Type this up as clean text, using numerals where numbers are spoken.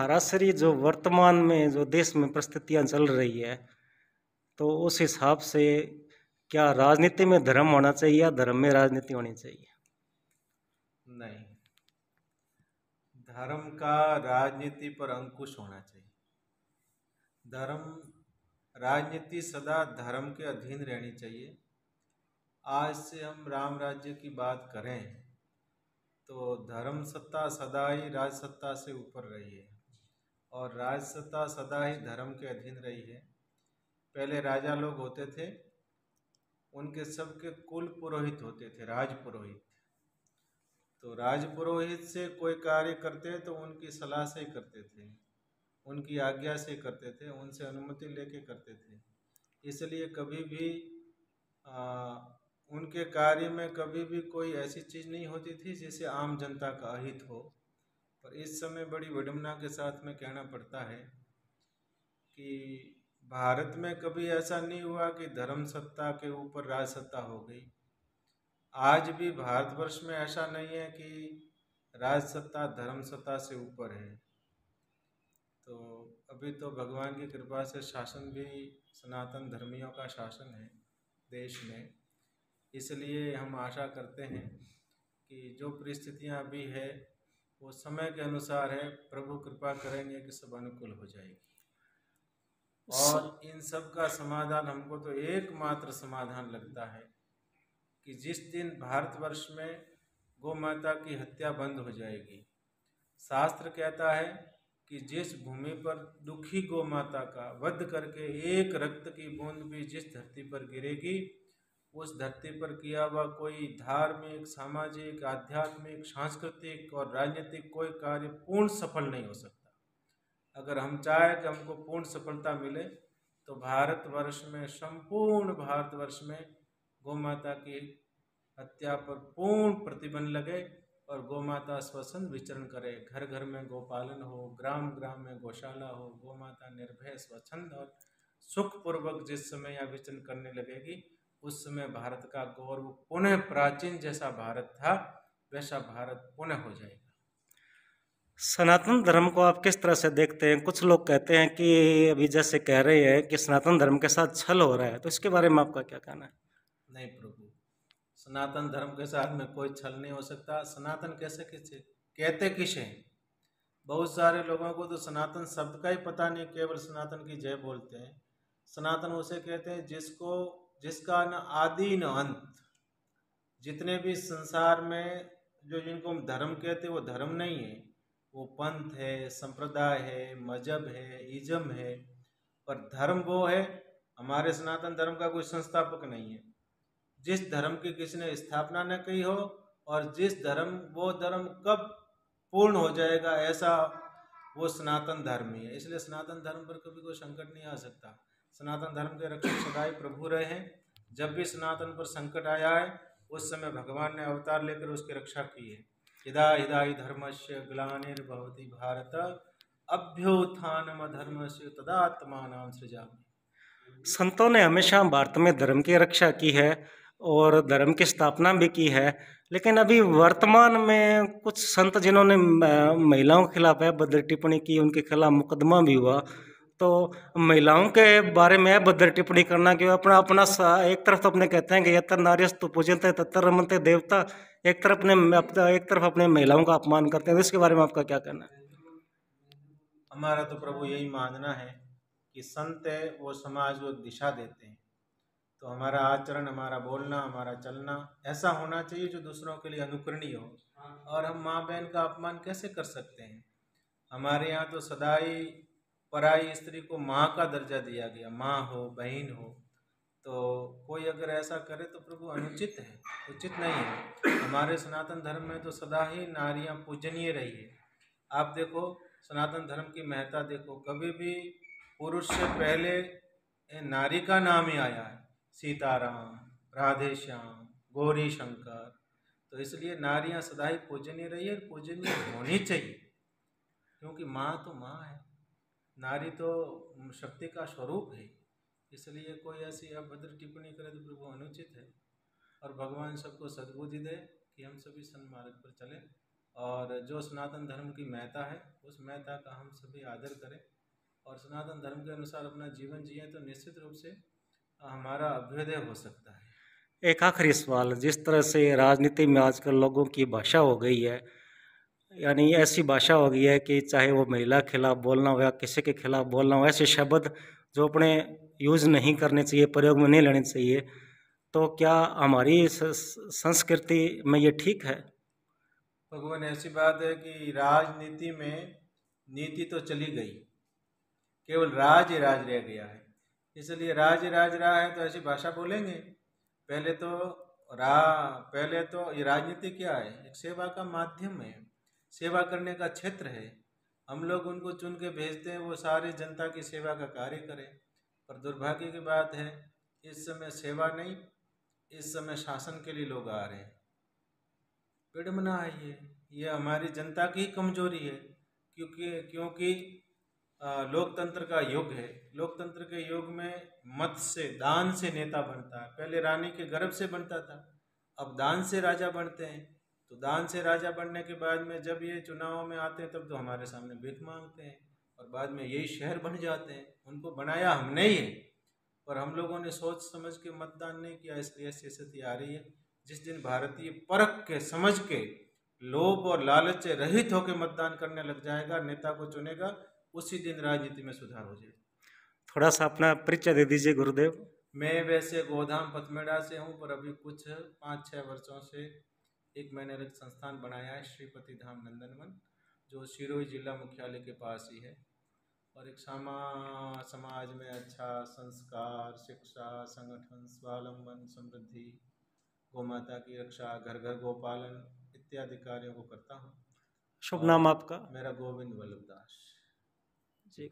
सरासरी जो वर्तमान में जो देश में परिस्थितियां चल रही है, तो उस हिसाब से क्या राजनीति में धर्म होना चाहिए या धर्म में राजनीति होनी चाहिए? नहीं, धर्म का राजनीति पर अंकुश होना चाहिए। धर्म राजनीति सदा धर्म के अधीन रहनी चाहिए। आज से हम राम राज्य की बात करें तो धर्म सत्ता सदा ही राज सत्ता से ऊपर रही है और राज सत्ता सदा ही धर्म के अधीन रही है। पहले राजा लोग होते थे, उनके सबके कुल पुरोहित होते थे, राज पुरोहित। तो राज पुरोहित से कोई कार्य करते तो उनकी सलाह से ही करते थे, उनकी आज्ञा से करते थे, उनसे अनुमति लेके करते थे। इसलिए कभी भी उनके कार्य में कभी भी कोई ऐसी चीज़ नहीं होती थी जिससे आम जनता का अहित हो। पर इस समय बड़ी विडंबना के साथ में कहना पड़ता है कि भारत में कभी ऐसा नहीं हुआ कि धर्म सत्ता के ऊपर राज सत्ता हो गई। आज भी भारतवर्ष में ऐसा नहीं है कि राज सत्ता धर्म सत्ता से ऊपर है। तो अभी तो भगवान की कृपा से शासन भी सनातन धर्मियों का शासन है देश में। इसलिए हम आशा करते हैं कि जो परिस्थितियां अभी है वो समय के अनुसार है, प्रभु कृपा करेंगे कि सब अनुकूल हो जाएगी। और इन सब का समाधान हमको तो एकमात्र समाधान लगता है कि जिस दिन भारतवर्ष में गौ माता की हत्या बंद हो जाएगी। शास्त्र कहता है कि जिस भूमि पर दुखी गौ माता का वध करके एक रक्त की बूंद भी जिस धरती पर गिरेगी, उस धरती पर किया हुआ कोई धार्मिक, सामाजिक, आध्यात्मिक, सांस्कृतिक और राजनीतिक कोई कार्य पूर्ण सफल नहीं हो सकता। अगर हम चाहें कि हमको पूर्ण सफलता मिले तो भारतवर्ष में, संपूर्ण भारतवर्ष में गौ माता की हत्या पर पूर्ण प्रतिबंध लगे और गौ माता स्वच्छंद विचरण करे। घर घर में गोपालन हो, ग्राम ग्राम में गौशाला हो, गौ माता निर्भय स्वच्छंद और सुखपूर्वक जिस समय यह विचरण करने लगेगी, उस समय भारत का गौरव पुनः प्राचीन जैसा भारत था वैसा भारत पुनः हो जाएगा। सनातन धर्म को आप किस तरह से देखते हैं? कुछ लोग कहते हैं कि अभी जैसे कह रहे हैं कि सनातन धर्म के साथ छल हो रहा है, तो इसके बारे में आपका क्या कहना है? नहीं प्रभु, सनातन धर्म के साथ में कोई छल नहीं हो सकता। सनातन कैसे किसे कहते किसे? बहुत सारे लोगों को तो सनातन शब्द का ही पता नहीं, केवल सनातन की जय बोलते हैं। सनातन उसे कहते हैं जिसका न आदि न अंत। जितने भी संसार में जो जिनको हम धर्म कहते हैं वो धर्म नहीं है, वो पंथ है, संप्रदाय है, मजहब है, इज्म है। पर धर्म वो है, हमारे सनातन धर्म का कोई संस्थापक नहीं है। जिस धर्म की किसी ने स्थापना न की हो और जिस धर्म वो धर्म कब पूर्ण हो जाएगा, ऐसा वो सनातन धर्म ही है। इसलिए सनातन धर्म पर कभी कोई संकट नहीं आ सकता। सनातन धर्म के रक्षक सदाई प्रभु रहे हैं। जब भी सनातन पर संकट आया है उस समय भगवान ने अवतार लेकर उसकी रक्षा की है। यदा यदा हि धर्मस्य ग्लानिर्भवति भारत अभ्युत्थानम धर्मस्य तदात्मानं सृजामि। संतों ने हमेशा भारत में धर्म की रक्षा की है और धर्म की स्थापना भी की है, लेकिन अभी वर्तमान में कुछ संत जिन्होंने महिलाओं के खिलाफ अभद्र टिप्पणी की, उनके खिलाफ मुकदमा भी हुआ। तो महिलाओं के बारे में अभद्र टिप्पणी करना कि अपना अपना एक तरफ तो अपने कहते हैं कि यत्र नार्यस्तु पूज्यन्ते तत्र रमन्ते देवता, एक तरफ अपने महिलाओं का अपमान करते हैं। तो इसके बारे में आपका क्या कहना है? हमारा तो प्रभु यही मानना है कि संत है वो समाज को दिशा देते हैं। तो हमारा आचरण, हमारा बोलना, हमारा चलना ऐसा होना चाहिए जो दूसरों के लिए अनुकरणीय हो। और हम माँ बहन का अपमान कैसे कर सकते हैं? हमारे यहाँ तो सदा ही पराई स्त्री को माँ का दर्जा दिया गया, माँ हो, बहन हो। तो कोई अगर ऐसा करे तो प्रभु अनुचित है, उचित नहीं है। हमारे सनातन धर्म में तो सदा ही नारियाँ पूजनीय रही है। आप देखो सनातन धर्म की महत्ता देखो, कभी भी पुरुष से पहले नारी का नाम ही आया है। सीताराम, राधे श्याम, गौरी शंकर। तो इसलिए नारियां सदा ही पूजनीय रही है, पूजनीय होनी चाहिए, क्योंकि माँ तो माँ है, नारी तो शक्ति का स्वरूप है। इसलिए कोई ऐसी अभद्र टिप्पणी करे तो प्रभु अनुचित है। और भगवान सबको सद्बुद्धि दे कि हम सभी सन्मार्ग पर चलें और जो सनातन धर्म की महत्ता है उस महत्ता का हम सभी आदर करें और सनातन धर्म के अनुसार अपना जीवन जिए तो निश्चित रूप से हमारा अभ्युदय हो सकता है। एक आखिरी सवाल, जिस तरह से राजनीति में आजकल लोगों की भाषा हो गई है, यानी ऐसी भाषा हो गई है कि चाहे वो महिला के खिलाफ बोलना हो या किसी के खिलाफ बोलना हो, ऐसे शब्द जो अपने यूज़ नहीं करने चाहिए, प्रयोग में नहीं लेने चाहिए, तो क्या हमारी संस्कृति में ये ठीक है? भगवान, ऐसी बात है कि राजनीति में नीति तो चली गई, केवल राज ही राज रह गया है। इसलिए राज ही राज रहा है तो ऐसी भाषा बोलेंगे। पहले तो ये राजनीति क्या है? एक सेवा का माध्यम है, सेवा करने का क्षेत्र है। हम लोग उनको चुन के भेजते हैं, वो सारी जनता की सेवा का कार्य करें। पर दुर्भाग्य की बात है, इस समय सेवा नहीं, इस समय शासन के लिए लोग आ रहे हैं। विडम्बना है ये हमारी जनता की कमजोरी है, क्योंकि लोकतंत्र का युग है। लोकतंत्र के युग में मत से, दान से नेता बनता है। पहले रानी के गर्भ से बनता था, अब दान से राजा बनते हैं। तो दान से राजा बनने के बाद में जब ये चुनाव में आते हैं तब तो हमारे सामने भीख मांगते हैं और बाद में यही शहर बन जाते हैं। उनको बनाया हमने ही है, पर हम लोगों ने सोच समझ के मतदान नहीं किया, इसलिए ऐसी स्थिति आ रही है। जिस दिन भारतीय परख के, समझ के, लोभ और लालच से रहित होकर मतदान करने लग जाएगा, नेता को चुनेगा, उसी दिन राजनीति में सुधार हो जाएगा। थोड़ा सा अपना परिचय दे दीजिए गुरुदेव। मैं वैसे गोधाम पथमेड़ा से हूँ, पर अभी कुछ 5-6 वर्षों से एक मैंने एक संस्थान बनाया है, श्रीपति धाम नंदनवन, जो सिरोही जिला मुख्यालय के पास ही है। और एक समाज में अच्छा संस्कार, शिक्षा, संगठन, स्वावलंबन, समृद्धि, गौ माता की रक्षा, घर घर गोपालन इत्यादि कार्यों को करता हूँ। शुभ नाम आपका? मेरा गोविंद वल्लभ दास जी।